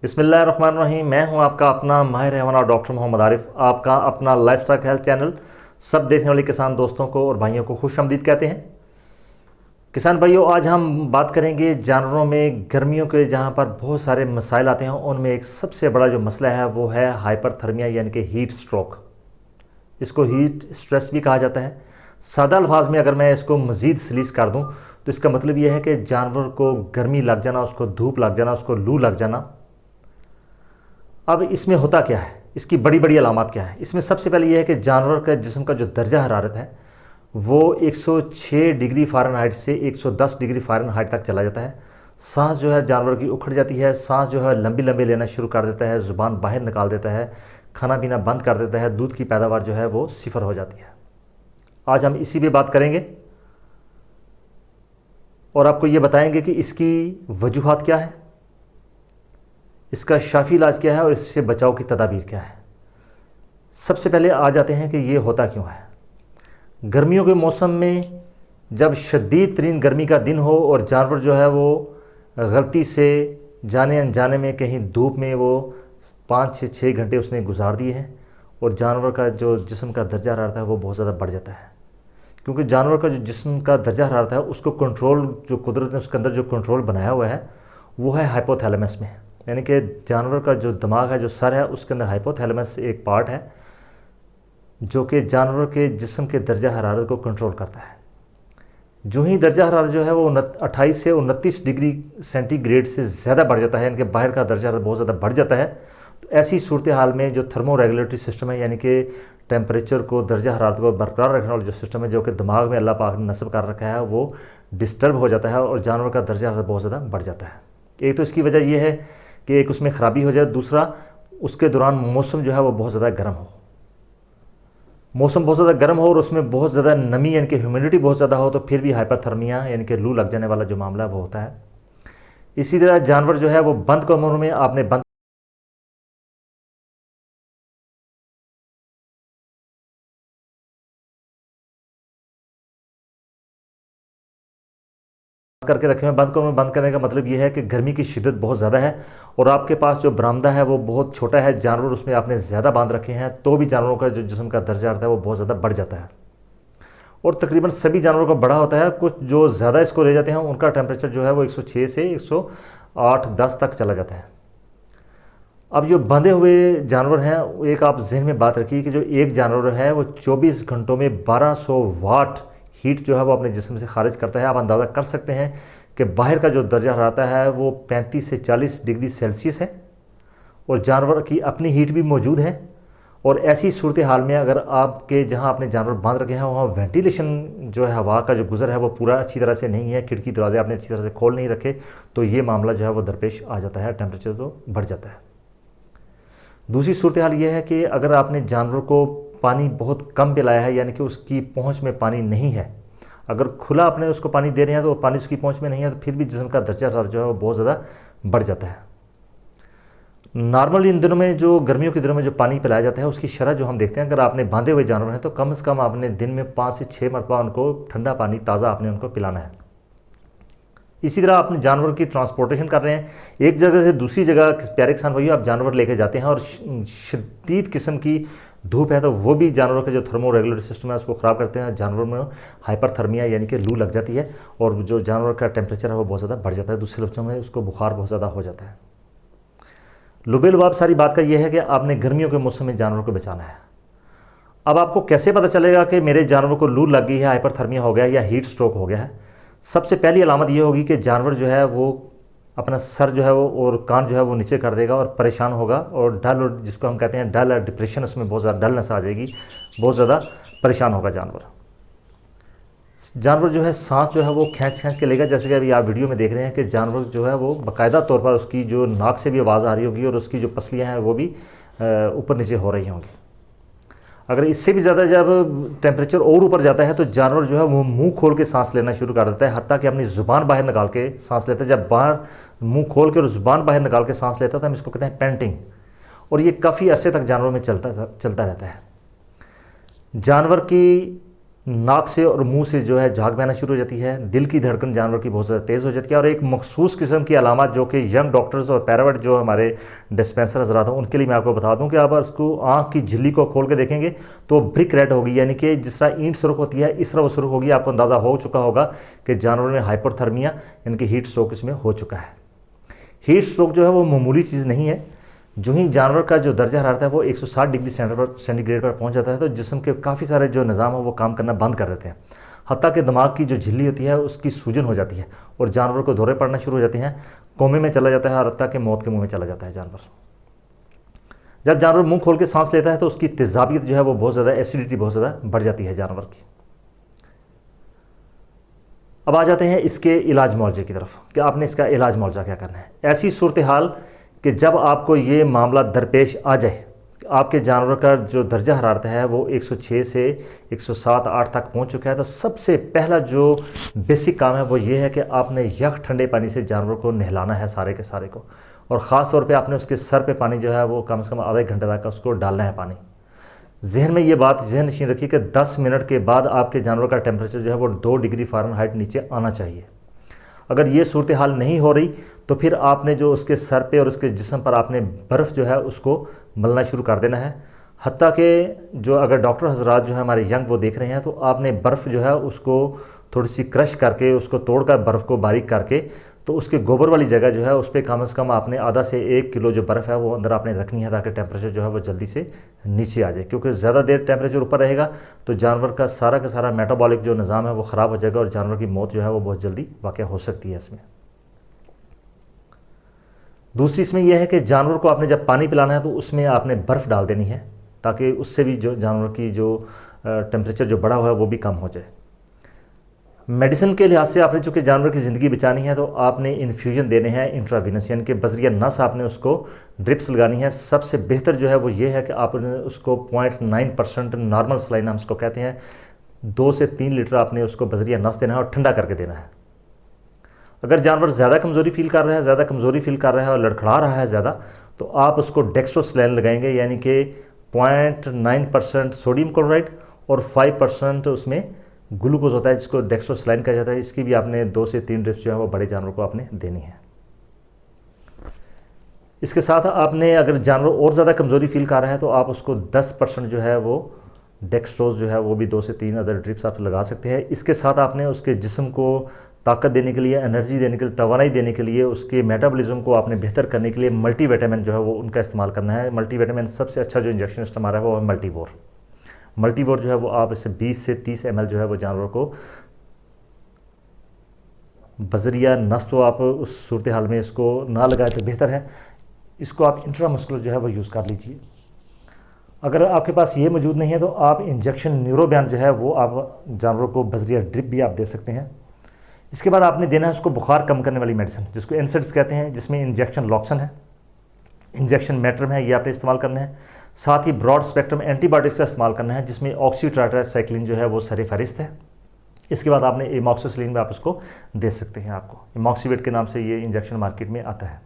बिस्मिल्लाहिर्रहमानिर्रहीम। मैं हूं आपका अपना माहिर हैवाना डॉक्टर मोहम्मद आरिफ, आपका अपना लाइफस्टाइल हेल्थ चैनल। सब देखने वाले किसान दोस्तों को और भाइयों को खुश आमदीद कहते हैं। किसान भाइयों, आज हम बात करेंगे जानवरों में गर्मियों के जहां पर बहुत सारे मसाइल आते हैं, उनमें एक सबसे बड़ा जो मसला है वो है हाइपरथर्मिया यानी कि हीट स्ट्रोक। इसको हीट स्ट्रेस भी कहा जाता है। सादा अल्फाज में अगर मैं इसको मज़ीद सलीस कर दूं तो इसका मतलब यह है कि जानवर को गर्मी लग जाना, उसको धूप लग जाना, उसको लू लग जाना। अब इसमें होता क्या है, इसकी बड़ी बड़ी अलामत क्या है? इसमें सबसे पहले यह है कि जानवर का जिस्म का जो दर्जा हरारत है वो 106 डिग्री फ़ारेनहाइट से 110 डिग्री फ़ारेनहाइट तक चला जाता है। सांस जो है जानवर की उखड़ जाती है, सांस जो है लंबी लंबी लेना शुरू कर देता है, ज़ुबान बाहर निकाल देता है, खाना पीना बंद कर देता है, दूध की पैदावार जो है वो सिफर हो जाती है। आज हम इसी पे बात करेंगे और आपको ये बताएंगे कि इसकी वजूहात क्या है, इसका शाफी इलाज क्या है और इससे बचाव की तदाबीर क्या है। सबसे पहले आ जाते हैं कि ये होता क्यों है। गर्मियों के मौसम में जब शदीद तरीन गर्मी का दिन हो और जानवर जो है वो गलती से जाने अनजाने में कहीं धूप में वो 5 से 6 घंटे उसने गुजार दिए हैं और जानवर का जो जिस्म का दर्जा हरारत है वो बहुत ज़्यादा बढ़ जाता है। क्योंकि जानवर का जो जिस्म का दर्जा हरारत है उसको कंट्रोल, जो कुदरत ने उसके अंदर जो कंट्रोल बनाया हुआ है वो है हाइपोथैलेमस में। यानी कि जानवर का जो दिमाग है, जो सर है, उसके अंदर हाइपोथैलेमस एक पार्ट है जो कि जानवर के जिस्म के दर्जा हरारत को कंट्रोल करता है। जो ही दर्जा हरारत जो है वो 28 से 29 डिग्री सेंटीग्रेड से ज़्यादा बढ़ जाता है, यानी कि बाहर का दर्जा हरारत बहुत ज़्यादा बढ़ जाता है, तो ऐसी सूरत हाल में जो थर्मो रेगुलेटरी सिस्टम है, यानी कि टेम्परेचर को, दर्जा हरारत को बरकरार रखने वाला जो सिस्टम है जो कि दिमाग में अल्लाह पाक ने नस्ब कर रखा है, वो डिस्टर्ब हो जाता है और जानवर का दर्जा हरारत बहुत ज़्यादा बढ़ जाता है। एक तो इसकी वजह यह है कि एक उसमें ख़राबी हो जाए, दूसरा उसके दौरान मौसम जो है वो बहुत ज़्यादा गर्म हो। मौसम बहुत ज़्यादा गर्म हो और उसमें बहुत ज़्यादा नमी यानी कि ह्यूमिडिटी बहुत ज़्यादा हो तो फिर भी हाइपरथर्मिया यानी कि लू लग जाने वाला जो मामला वो होता है। इसी तरह जानवर जो है वो बंद कमरों में आपने बंद करके रखे हुए। बंद कमरों में बंद करने का मतलब ये है कि गर्मी की शिद्दत बहुत ज़्यादा है और आपके पास जो बरामदा है वो बहुत छोटा है, जानवर उसमें आपने ज़्यादा बांध रखे हैं, तो भी जानवरों का जो जिस्म का दर्जा रहता है वो बहुत ज़्यादा बढ़ जाता है। और तकरीबन सभी जानवरों का बड़ा होता है। कुछ जो ज़्यादा इसको ले जाते हैं उनका टेम्परेचर जो है वो 106 से 108-10 तक चला जाता है। अब जो बंधे हुए जानवर हैं, एक आप जहन में बात रखिए कि जो एक जानवर है वो 24 घंटों में 1200 वाट हीट जो है वो अपने जिस्म से खारिज करता है। आप अंदाज़ा कर सकते हैं कि बाहर का जो दर्जा रहता है वो 35 से 40 डिग्री सेल्सियस है और जानवर की अपनी हीट भी मौजूद है। और ऐसी सूरत हाल में अगर आपके जहां आपने जानवर बांध रखे हैं वहाँ वेंटिलेशन जो है, हवा का जो गुजर है वो पूरा अच्छी तरह से नहीं है, खिड़की दरवाजे आपने अच्छी तरह से खोल नहीं रखे, तो ये मामला जो है वो दरपेश आ जाता है, टेम्परेचर तो बढ़ जाता है। दूसरी सूरत हाल ये है कि अगर आपने जानवर को पानी बहुत कम पिलाया है, यानी कि उसकी पहुँच में पानी नहीं है, अगर खुला आपने उसको पानी दे रहे हैं तो पानी उसकी पहुँच में नहीं है, तो फिर भी जिस्म का दर्जा जो है वो बहुत ज़्यादा बढ़ जाता है। नॉर्मली इन दिनों में, जो गर्मियों के दिनों में जो पानी पिलाया जाता है उसकी शरह जो हम देखते हैं, अगर आपने बांधे हुए जानवर हैं तो कम से कम आपने दिन में 5 से 6 मरतबा उनको ठंडा पानी ताज़ा आपने उनको पिलाना है। इसी तरह अपने जानवर की ट्रांसपोर्टेशन कर रहे हैं एक जगह से दूसरी जगह। प्यारे किसान भाइयों, आप जानवर लेके जाते हैं और शदीद किस्म की धूप है तो वो भी जानवर का जो थर्मो रेगुलेटरी सिस्टम है उसको ख़राब करते हैं। जानवर में हाइपरथर्मिया यानी कि लू लग जाती है और जो जानवर का टेम्परेचर है वो बहुत ज़्यादा बढ़ जाता है। दूसरे लफ्ज़ों में उसको बुखार बहुत ज़्यादा हो जाता है। लुबेलुबाब सारी बात का यह है कि आपने गर्मियों के मौसम में जानवर को बचाना है। अब आपको कैसे पता चलेगा कि मेरे जानवर को लू लग गई है, हाइपरथर्मिया हो गया है या हीट स्ट्रोक हो गया है? सबसे पहली अलामत यह होगी कि जानवर जो है वो अपना सर जो है वो और कान जो है वो नीचे कर देगा और परेशान होगा और डल, और जिसको हम कहते हैं डल, डिप्रेशन, उसमें बहुत ज़्यादा डलनेस आ जाएगी, बहुत ज़्यादा परेशान होगा जानवर। जानवर जो है सांस जो है वो खींच खींच के लेगा, जैसे कि अभी आप वीडियो में देख रहे हैं कि जानवर जो है वो बाकायदा तौर पर उसकी जो नाक से भी आवाज़ आ रही होगी और उसकी जो पसलियाँ हैं वो भी ऊपर नीचे हो रही होंगी। अगर इससे भी ज़्यादा जब टेम्परेचर और ऊपर जाता है तो जानवर जो है वो मुंह खोल के सांस लेना शुरू कर देता है, हत्ता कि अपनी ज़ुबान बाहर निकाल के सांस लेता है। जब बाहर मुंह खोल के और ज़ुबान बाहर निकाल के सांस लेता है तो हम इसको कहते हैं पैंटिंग, और ये काफ़ी अरसे तक जानवरों में चलता रहता है। जानवर की नाक से और मुंह से जो है झाग बहना शुरू हो जाती है, दिल की धड़कन जानवर की बहुत ज़्यादा तेज़ हो जाती है, और एक मखसूस किस्म की अलामत जो कि यंग डॉक्टर्स और पैरावेट जो हमारे डिस्पेंसर हजरात हैं उनके लिए मैं आपको बता दूं कि आप उसको आँख की झिल्ली को खोल के देखेंगे तो ब्रिक रेड होगी, यानी कि जिस तरह ईंट सुर्ख होती है इस तरह वो सुर्ख होगी। आपको अंदाज़ा हो चुका होगा कि जानवर में हाइपोथर्मिया यानी कि हीट स्ट्रोक इसमें हो चुका है। हीट स्ट्रोक जो है वो मामूली चीज़ नहीं है। जो ही जानवर का जो दर्जा हरारत है वो 160 डिग्री सेंटीग्रेड पर पहुंच जाता है तो जिस्म के काफ़ी सारे जो निज़ाम है वो काम करना बंद कर देते हैं। हत्ता कि दिमाग की जो झिल्ली होती है उसकी सूजन हो जाती है और जानवर को दौरे पड़ना शुरू हो जाते हैं, कोमे में चला जाता है और हत्ता कि मौत के मुंह में चला जाता है जानवर। जब जानवर मुंह खोल के सांस लेता है तो उसकी तेजाबियत जो है वो बहुत ज़्यादा, एसिडिटी बहुत ज़्यादा बढ़ जाती है जानवर की। अब आ जाते हैं इसके इलाज मुआवजे की तरफ कि आपने इसका इलाज मुआवजा क्या करना है। ऐसी सूरत हाल कि जब आपको ये मामला दरपेश आ जाए, आपके जानवर का जो दर्जा हरारत है वो 106 से 107-8 तक पहुंच चुका है, तो सबसे पहला जो बेसिक काम है वो ये है कि आपने यख ठंडे पानी से जानवर को नहलाना है सारे के सारे को, और ख़ास तौर पे आपने उसके सर पे पानी जो है वो कम से कम आधे घंटे तक उसको डालना है पानी। जहन में ये बात जहन नशीन रखिए कि 10 मिनट के बाद आपके जानवर का टेम्परेचर जो है वो 2 डिग्री फ़ारेनहाइट नीचे आना चाहिए। अगर ये सूरत हाल नहीं हो रही तो फिर आपने जो उसके सर पे और उसके जिस्म पर आपने बर्फ़ जो है उसको मलना शुरू कर देना है। हत्ता कि जो अगर डॉक्टर हजरात जो है हमारे यंग वो देख रहे हैं तो आपने बर्फ़ जो है उसको थोड़ी सी क्रश करके उसको तोड़कर बर्फ़ को बारीक करके तो उसके गोबर वाली जगह जो है उस पर कम से कम आपने आधा से 1 किलो जो बर्फ़ है वो अंदर आपने रखनी है ताकि टेम्परेचर जो है वो जल्दी से नीचे आ जाए, क्योंकि ज़्यादा देर टेम्परेचर ऊपर रहेगा तो जानवर का सारा मेटाबॉलिक जो निज़ाम है वो ख़राब हो जाएगा और जानवर की मौत जो है वो बहुत जल्दी वाक़या हो सकती है इसमें। दूसरी इसमें यह है कि जानवर को आपने जब पानी पिलाना है तो उसमें आपने बर्फ़ डाल देनी है ताकि उससे भी जो जानवर की जो टेम्परेचर जो बढ़ा हुआ है वो भी कम हो जाए। मेडिसिन के लिहाज से आपने चूँकि जानवर की ज़िंदगी बचानी है तो आपने इन्फ्यूजन देने हैं इंट्रावीनस, यानी कि बजरिया नस आपने उसको ड्रिप्स लगानी है। सबसे बेहतर जो है वो ये है कि आपने उसको 0.9% नॉर्मल सलाइन हम उसको कहते हैं 2 से 3 लीटर आपने उसको बजरिया नस देना है और ठंडा करके देना है। अगर जानवर ज़्यादा कमज़ोरी फील कर रहा है और लड़खड़ा रहा है ज़्यादा तो आप उसको डेक्स्ट्रोसलाइन लगाएंगे, यानी कि 0.9% सोडियम क्लोराइड और 5% उसमें ग्लूकोज होता है जिसको डेक्स्ट्रोसलाइन कहा जाता है। इसकी भी आपने 2 से 3 ड्रिप्स जो है वो बड़े जानवर को आपने देनी है। इसके साथ आपने अगर जानवर और ज़्यादा कमज़ोरी फील कर रहा है तो आप उसको 10% जो है वो डेक्स्ट्रोज जो है वो भी 2 से 3 अदर ड्रिप्स आप लगा सकते हैं। इसके साथ आपने उसके जिस्म को ताकत देने के लिए, एनर्जी देने के लिए, तवानाई देने के लिए, उसके मेटाबॉलिज्म को आपने बेहतर करने के लिए मल्टीविटामिन जो है वो उनका इस्तेमाल करना है। मल्टीविटामिन सबसे अच्छा जो इंजेक्शन इस्तेमाल है वो है मल्टीवोर जो है वो आप इससे 20 से 30 ml जो है वो जानवर को बजरिया नस तो आप उस सूरत हाल में इसको ना लगाए तो बेहतर है, इसको आप इंट्रामस्कुलर जो है वो यूज़ कर लीजिए। अगर आपके पास ये मौजूद नहीं है तो आप इंजेक्शन न्यूरोबैन जो है वो आप जानवर को बजरिया ड्रिप भी आप दे सकते हैं। इसके बाद आपने देना है उसको बुखार कम करने वाली मेडिसिन जिसको एनसेड्स कहते हैं, जिसमें इंजेक्शन लॉक्सन है, इंजेक्शन मेट्रम है, ये आपने इस्तेमाल करना है। साथ ही ब्रॉड स्पेक्ट्रम एंटीबायोटिक्स का इस्तेमाल करना है जिसमें ऑक्सीट्राइसाइक्लिन जो है वो सरफहरिस्त है। इसके बाद आपने एमॉक्सिसिलिन में आप उसको दे सकते हैं। आपको एमॉक्सीवेट के नाम से ये इंजेक्शन मार्केट में आता है।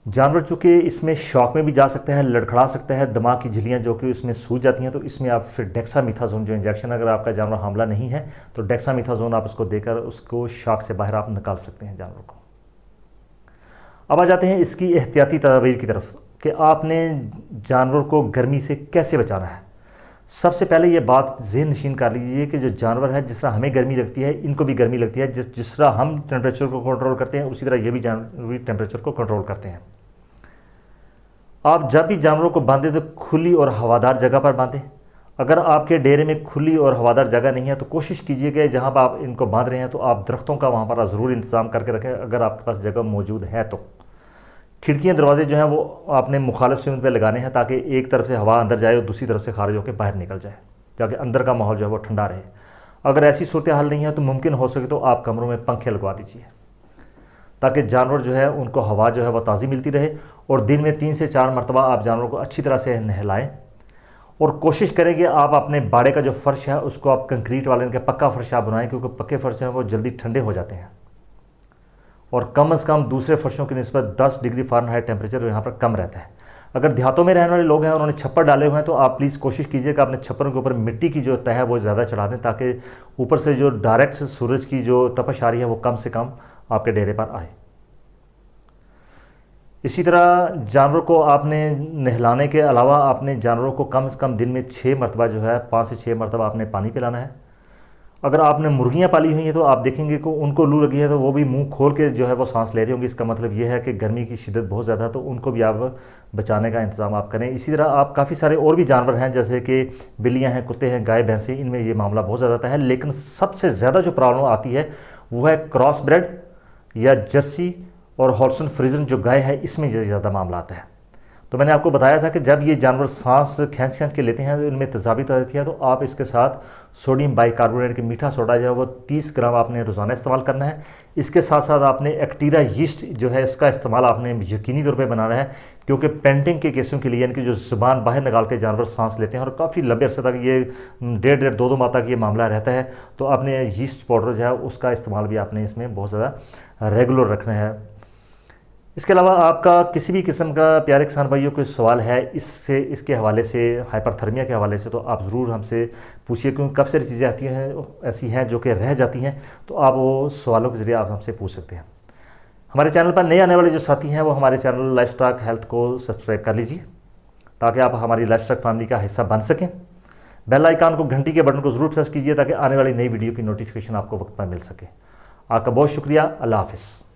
जानवर चूँकि इसमें शॉक में भी जा सकता है, लड़खड़ा सकता है, दिमाग की झिल्लियाँ जो कि उसमें सूज जाती हैं, तो इसमें आप फिर डेक्सामीथाजोन जो इंजेक्शन, अगर आपका जानवर हामला नहीं है तो डेक्सामीथाजोन आप उसको देकर उसको शॉक से बाहर आप निकाल सकते हैं जानवर को। अब आ जाते हैं इसकी एहतियाती तदाबीर की तरफ कि आपने जानवर को गर्मी से कैसे बचाना है। सबसे पहले ये बात ज़हन नशीन कर लीजिए कि जो जानवर है जिस तरह हमें गर्मी लगती है इनको भी गर्मी लगती है। जिस तरह हम टेम्परेचर को कंट्रोल करते हैं उसी तरह ये भी जानवर भी टेम्परेचर को कंट्रोल करते हैं। आप जब भी जानवरों को बांधें तो खुली और हवादार जगह पर बांधें। अगर आपके डेरे में खुली और हवादार जगह नहीं है तो कोशिश कीजिए कि जहाँ पर आप इनको बांध रहे हैं तो आप दरख्तों का वहाँ पर ज़रूर इंतज़ाम करके रखें अगर आपके पास जगह मौजूद है तो। खिड़कियाँ दरवाजे जो हैं वो आपने मुखालिफ सिमत पे लगाने हैं ताकि एक तरफ से हवा अंदर जाए और दूसरी तरफ से खारिज होकर बाहर निकल जाए, ताकि अंदर का माहौल जो है वो ठंडा रहे। अगर ऐसी सूरत हाल नहीं है तो मुमकिन हो सके तो आप कमरों में पंखे लगवा दीजिए ताकि जानवर जो है उनको हवा जो है वह ताज़ी मिलती रहे। और दिन में 3 से 4 मरतबा आप जानवरों को अच्छी तरह से नहलाएं और कोशिश करें कि आप अपने बाड़े का जो फ़र्श है उसको आप कंक्रीट वाले इनके पक्का फ़र्श आप बनाएं, क्योंकि पक्के फ़र्श हैं वो जल्दी ठंडे हो जाते हैं और कम से कम दूसरे फ़र्शों की निस्बत 10 डिग्री फ़ारेनहाइट टेम्परेचर यहाँ पर कम रहता है। अगर देहातों में रहने वाले लोग हैं, उन्होंने छप्पर डाले हुए हैं, तो आप प्लीज़ कोशिश कीजिएगा अपने छप्परों के ऊपर मिट्टी की जो तह है वो ज़्यादा चढ़ा दें, ताकि ऊपर से जो डायरेक्ट सूरज की जो तपश आ रही है वो कम से कम आपके डेरे पर आए। इसी तरह जानवर को आपने नहलाने के अलावा आपने जानवरों को कम से कम दिन में 6 मरतबा जो है 5 से 6 मरतबा आपने पानी पिलाना है। अगर आपने मुर्गियां पाली हुई हैं तो आप देखेंगे कि उनको लू लगी है तो वो भी मुंह खोल के जो है वो सांस ले रही होंगी। इसका मतलब ये है कि गर्मी की शिद्दत बहुत ज़्यादा है, तो उनको भी आप बचाने का इंतज़ाम आप करें। इसी तरह आप काफ़ी सारे और भी जानवर हैं, जैसे कि बिल्लियाँ हैं, कुत्ते हैं, गाय भैंसें, इनमें ये मामला बहुत ज़्यादा आता है। लेकिन सबसे ज़्यादा जो प्रॉब्लम आती है वो है क्रॉस ब्रेड या जर्सी और हॉल्स्टीन फ्रीजन जो गाय है, इसमें ज़्यादा मामला आता है। तो मैंने आपको बताया था कि जब ये जानवर सांस खींच खींच के लेते हैं तो इनमें तेज़ाबियत आ जाती है, तो आप इसके साथ सोडियम बाइकार्बोनेट के मीठा सोडा जो है वो 30 ग्राम आपने रोज़ाना इस्तेमाल करना है। इसके साथ साथ आपने एक्टीरा यीस्ट जो है इसका इस्तेमाल आपने यकीनी तौर पे बनाना है, क्योंकि पेंटिंग के केसों के लिए, यानी कि जो ज़ुबान बाहर निकाल के जानवर सांस लेते हैं और काफ़ी लंबे अरसे तक ये 1.5 2 माह तक ये मामला रहता है, तो आपने यीस्ट पाउडर जो है उसका इस्तेमाल भी आपने इसमें बहुत ज़्यादा रेगुलर रखना है। इसके अलावा आपका किसी भी किस्म का प्यारे किसान भाइयों कोई सवाल है इसके हवाले से, हाइपरथर्मिया के हवाले से, तो आप ज़रूर हमसे पूछिए, क्योंकि काफ़ी सारी चीज़ें आती हैं ऐसी हैं जो कि रह जाती हैं, तो आप वो सवालों के ज़रिए आप हमसे पूछ सकते हैं। हमारे चैनल पर नए आने वाले जो साथी हैं वो हमारे चैनल लाइफस्टॉक हेल्थ को सब्सक्राइब कर लीजिए, ताकि आप हमारी लाइफस्टॉक फैमिली का हिस्सा बन सकें। बेल आइकन को, घंटी के बटन को ज़रूर प्रेस कीजिए, ताकि आने वाली नई वीडियो की नोटिफिकेशन आपको वक्त पर मिल सके। आपका बहुत शुक्रिया। अल्लाह हाफ़िज़।